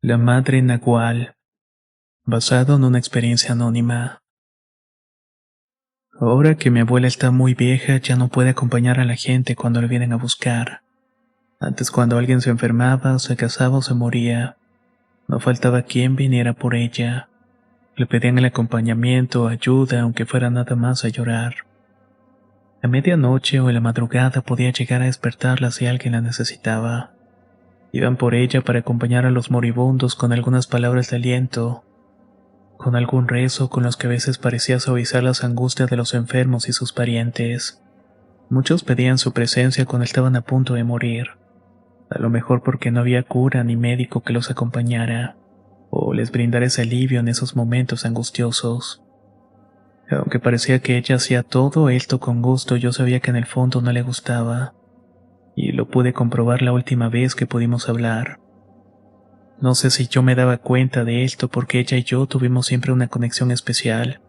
La madre Nahual, basado en una experiencia anónima. Ahora que mi abuela está muy vieja, ya no puede acompañar a la gente cuando le vienen a buscar. Antes, cuando alguien se enfermaba, se casaba o se moría, no faltaba quien viniera por ella. Le pedían el acompañamiento, ayuda, aunque fuera nada más a llorar. A medianoche o en la madrugada podía llegar a despertarla si alguien la necesitaba. Iban por ella para acompañar a los moribundos con algunas palabras de aliento, con algún rezo con los que a veces parecía suavizar las angustias de los enfermos y sus parientes. Muchos pedían su presencia cuando estaban a punto de morir, a lo mejor porque no había cura ni médico que los acompañara, o les brindara ese alivio en esos momentos angustiosos. Aunque parecía que ella hacía todo esto con gusto, yo sabía que en el fondo no le gustaba, y lo pude comprobar la última vez que pudimos hablar. No sé si yo me daba cuenta de esto porque ella y yo tuvimos siempre una conexión especial,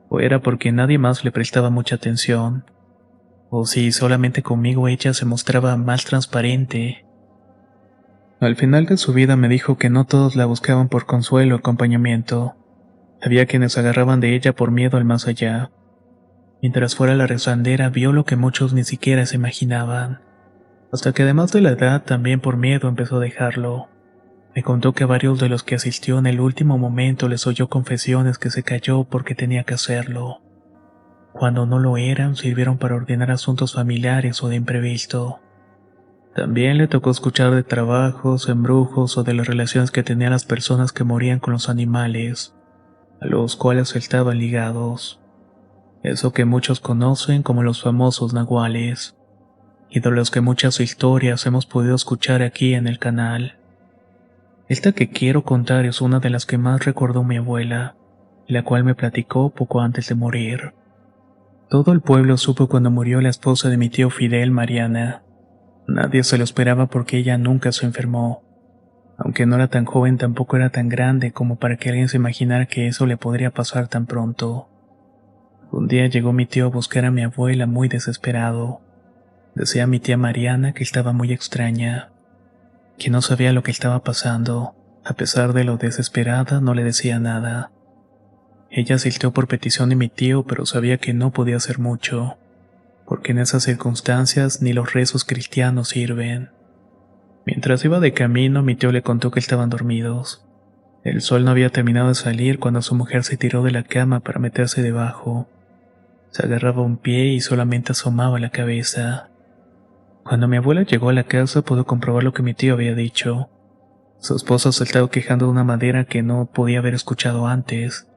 o era porque nadie más le prestaba mucha atención, o si solamente conmigo ella se mostraba más transparente. Al final de su vida me dijo que no todos la buscaban por consuelo o acompañamiento. Había quienes agarraban de ella por miedo al más allá. Mientras fuera la rezandera vio lo que muchos ni siquiera se imaginaban, hasta que además de la edad también por miedo empezó a dejarlo. Me contó que a varios de los que asistió en el último momento les oyó confesiones que se cayó porque tenía que hacerlo. Cuando no lo eran, sirvieron para ordenar asuntos familiares o de imprevisto. También le tocó escuchar de trabajos, embrujos o de las relaciones que tenían las personas que morían con los animales, a los cuales estaban ligados. Eso que muchos conocen como los famosos nahuales, y de los que muchas historias hemos podido escuchar aquí en el canal. Esta que quiero contar es una de las que más recordó mi abuela, la cual me platicó poco antes de morir. Todo el pueblo supo cuando murió la esposa de mi tío Fidel, Mariana. Nadie se lo esperaba porque ella nunca se enfermó. Aunque no era tan joven, tampoco era tan grande como para que alguien se imaginara que eso le podría pasar tan pronto. Un día llegó mi tío a buscar a mi abuela muy desesperado. Decía mi tía Mariana que estaba muy extraña, que no sabía lo que estaba pasando. A pesar de lo desesperada, no le decía nada. Ella asistió por petición de mi tío, pero sabía que no podía hacer mucho, porque en esas circunstancias ni los rezos cristianos sirven. Mientras iba de camino, mi tío le contó que estaban dormidos. El sol no había terminado de salir cuando su mujer se tiró de la cama para meterse debajo. Se agarraba un pie y solamente asomaba la cabeza. Cuando mi abuela llegó a la casa pudo comprobar lo que mi tío había dicho. Su esposo se estaba quejando de una madera que no podía haber escuchado antes,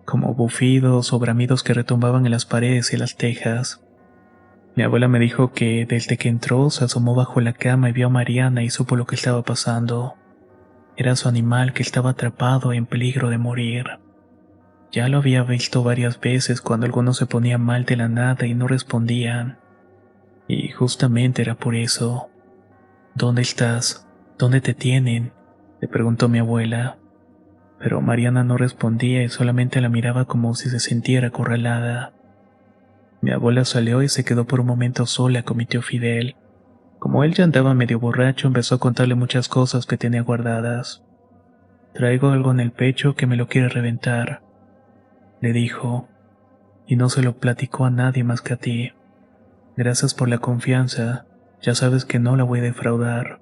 como bufidos o bramidos que retumbaban en las paredes y las tejas. Mi abuela me dijo que desde que entró se asomó bajo la cama y vio a Mariana y supo lo que estaba pasando. Era su animal que estaba atrapado en peligro de morir. Ya lo había visto varias veces cuando algunos se ponían mal de la nada y no respondían. Y justamente era por eso. ¿Dónde estás? ¿Dónde te tienen?, le preguntó mi abuela. Pero Mariana no respondía y solamente la miraba como si se sintiera acorralada. Mi abuela salió y se quedó por un momento sola con mi tío Fidel. Como él ya andaba medio borracho, empezó a contarle muchas cosas que tenía guardadas. Traigo algo en el pecho que me lo quiere reventar, le dijo, y no se lo platicó a nadie más que a ti. Gracias por la confianza, ya sabes que no la voy a defraudar.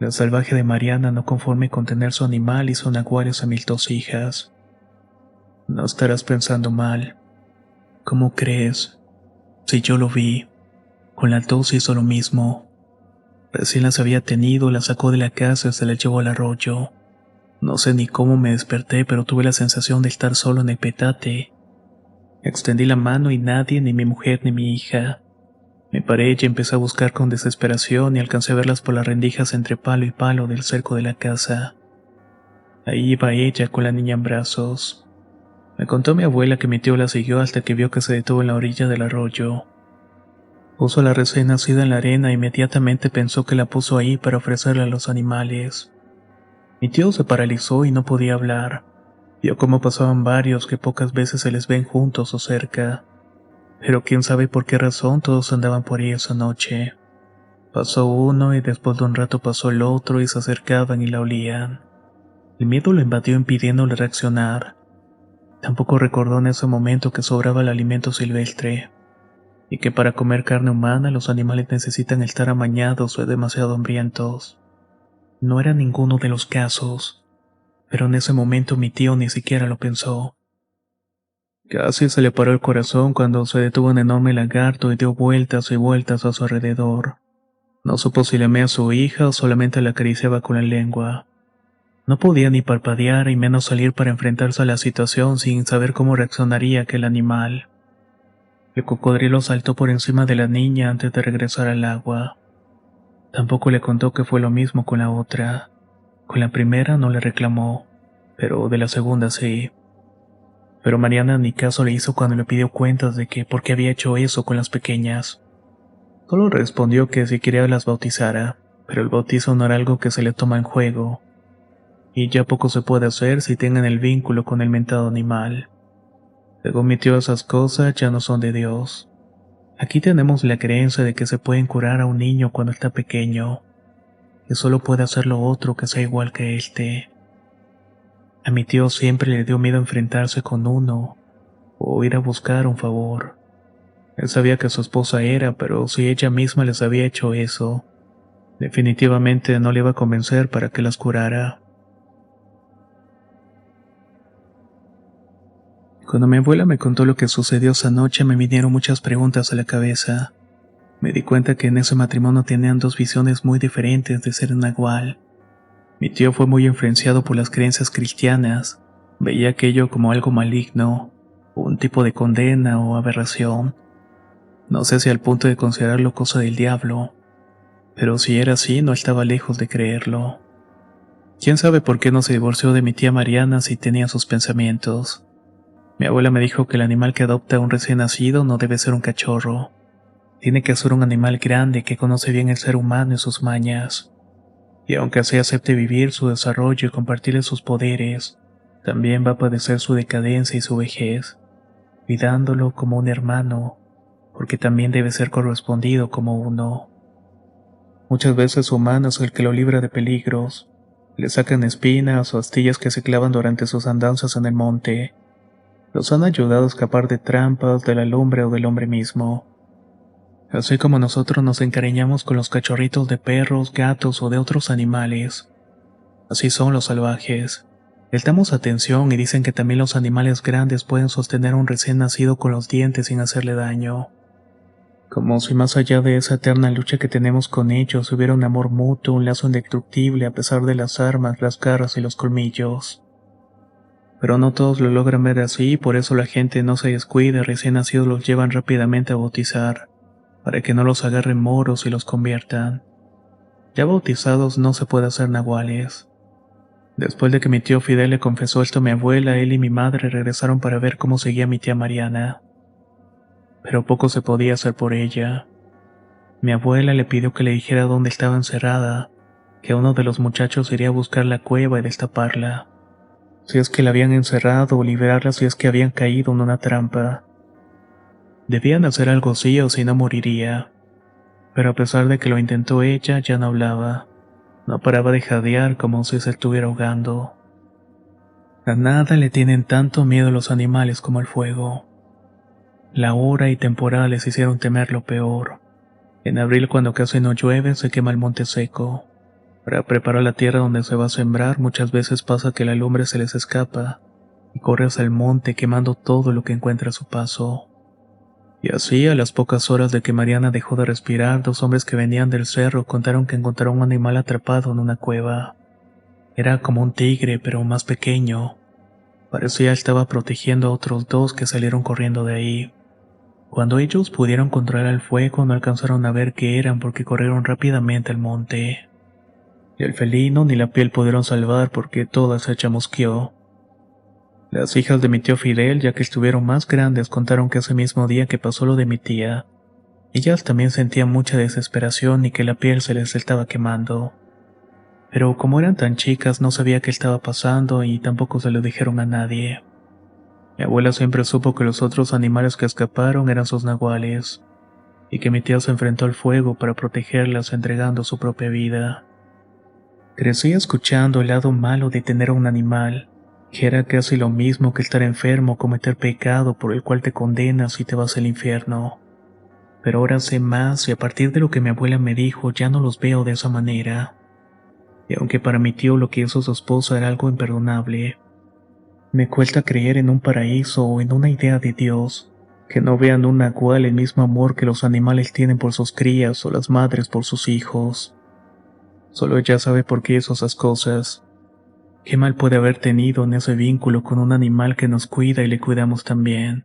La salvaje de Mariana, no conforme con tener su animal, hizo nahuales a mis dos hijas. No estarás pensando mal. ¿Cómo crees? Si yo lo vi, con las dos hizo lo mismo. Recién las había tenido, las sacó de la casa y se las llevó al arroyo. No sé ni cómo me desperté, pero tuve la sensación de estar solo en el petate. Extendí la mano y nadie, ni mi mujer ni mi hija. Me paré y empecé a buscar con desesperación y alcancé a verlas por las rendijas entre palo y palo del cerco de la casa. Ahí iba ella con la niña en brazos. Me contó mi abuela que mi tío la siguió hasta que vio que se detuvo en la orilla del arroyo. Puso a la recién nacida en la arena e inmediatamente pensó que la puso ahí para ofrecerla a los animales. Mi tío se paralizó y no podía hablar. Vio cómo pasaban varios que pocas veces se les ven juntos o cerca. Pero quién sabe por qué razón todos andaban por ahí esa noche. Pasó uno y después de un rato pasó el otro y se acercaban y la olían. El miedo lo invadió impidiéndole reaccionar. Tampoco recordó en ese momento que sobraba el alimento silvestre, y que para comer carne humana los animales necesitan estar amañados o demasiado hambrientos. No era ninguno de los casos, pero en ese momento mi tío ni siquiera lo pensó. Casi se le paró el corazón cuando se detuvo un enorme lagarto y dio vueltas y vueltas a su alrededor. No supo si lamía a su hija o solamente la acariciaba con la lengua. No podía ni parpadear y menos salir para enfrentarse a la situación sin saber cómo reaccionaría aquel animal. El cocodrilo saltó por encima de la niña antes de regresar al agua. Tampoco le contó que fue lo mismo con la otra. Con la primera no le reclamó, pero de la segunda sí. Pero Mariana ni caso le hizo cuando le pidió cuentas de que por qué había hecho eso con las pequeñas. Solo respondió que si quería las bautizara, pero el bautizo no era algo que se le toma en juego. Y ya poco se puede hacer si tienen el vínculo con el mentado animal. Según mi tío, esas cosas ya no son de Dios. Aquí tenemos la creencia de que se pueden curar a un niño cuando está pequeño, que solo puede hacerlo otro que sea igual que este. A mi tío siempre le dio miedo enfrentarse con uno, o ir a buscar un favor. Él sabía que su esposa era, pero si ella misma les había hecho eso, definitivamente no le iba a convencer para que las curara. Cuando mi abuela me contó lo que sucedió esa noche me vinieron muchas preguntas a la cabeza. Me di cuenta que en ese matrimonio tenían dos visiones muy diferentes de ser nahual. Mi tío fue muy influenciado por las creencias cristianas, veía aquello como algo maligno, un tipo de condena o aberración. No sé si al punto de considerarlo cosa del diablo, pero si era así no estaba lejos de creerlo. ¿Quién sabe por qué no se divorció de mi tía Mariana si tenía sus pensamientos? Mi abuela me dijo que el animal que adopta a un recién nacido no debe ser un cachorro. Tiene que ser un animal grande que conoce bien el ser humano y sus mañas. Y aunque así acepte vivir su desarrollo y compartirle sus poderes, también va a padecer su decadencia y su vejez, cuidándolo como un hermano, porque también debe ser correspondido como uno. Muchas veces su humano es el que lo libra de peligros. Le sacan espinas o astillas que se clavan durante sus andanzas en el monte. Los han ayudado a escapar de trampas, de la lumbre o del hombre mismo. Así como nosotros nos encariñamos con los cachorritos de perros, gatos o de otros animales. Así son los salvajes. Les damos atención y dicen que también los animales grandes pueden sostener a un recién nacido con los dientes sin hacerle daño. Como si más allá de esa eterna lucha que tenemos con ellos hubiera un amor mutuo, un lazo indestructible a pesar de las armas, las garras y los colmillos. Pero no todos lo logran ver así y por eso la gente no se descuida y recién nacidos los llevan rápidamente a bautizar, para que no los agarren moros y los conviertan. Ya bautizados no se puede hacer nahuales. Después de que mi tío Fidel le confesó esto a mi abuela, él y mi madre regresaron para ver cómo seguía mi tía Mariana. Pero poco se podía hacer por ella. Mi abuela le pidió que le dijera dónde estaba encerrada, que uno de los muchachos iría a buscar la cueva y destaparla. Si es que la habían encerrado o liberarla si es que habían caído en una trampa. Debían hacer algo así o si no moriría. Pero a pesar de que lo intentó ella, ya no hablaba. No paraba de jadear como si se estuviera ahogando. A nada le tienen tanto miedo los animales como al fuego. La hora y temporada les hicieron temer lo peor. En abril, cuando casi no llueve, se quema el monte seco. Para preparar la tierra donde se va a sembrar, muchas veces pasa que la lumbre se les escapa y corre hacia el monte quemando todo lo que encuentra a su paso. Y así, a las pocas horas de que Mariana dejó de respirar, dos hombres que venían del cerro contaron que encontraron un animal atrapado en una cueva. Era como un tigre, pero más pequeño. Parecía estaba protegiendo a otros dos que salieron corriendo de ahí. Cuando ellos pudieron controlar el fuego, no alcanzaron a ver qué eran porque corrieron rápidamente al monte. Y el felino ni la piel pudieron salvar porque toda se chamusqueó. Las hijas de mi tío Fidel, ya que estuvieron más grandes, contaron que ese mismo día que pasó lo de mi tía, ellas también sentían mucha desesperación y que la piel se les estaba quemando. Pero como eran tan chicas, no sabía qué estaba pasando y tampoco se lo dijeron a nadie. Mi abuela siempre supo que los otros animales que escaparon eran sus nahuales, y que mi tía se enfrentó al fuego para protegerlas entregando su propia vida. Crecí escuchando el lado malo de tener a un animal, que era casi lo mismo que estar enfermo o cometer pecado por el cual te condenas y te vas al infierno. Pero ahora sé más y a partir de lo que mi abuela me dijo ya no los veo de esa manera. Y aunque para mi tío lo que hizo su esposa era algo imperdonable, me cuesta creer en un paraíso o en una idea de Dios, que no vean un nahual el mismo amor que los animales tienen por sus crías o las madres por sus hijos. Solo ella sabe por qué hizo esas cosas. ¿Qué mal puede haber tenido en ese vínculo con un animal que nos cuida y le cuidamos también?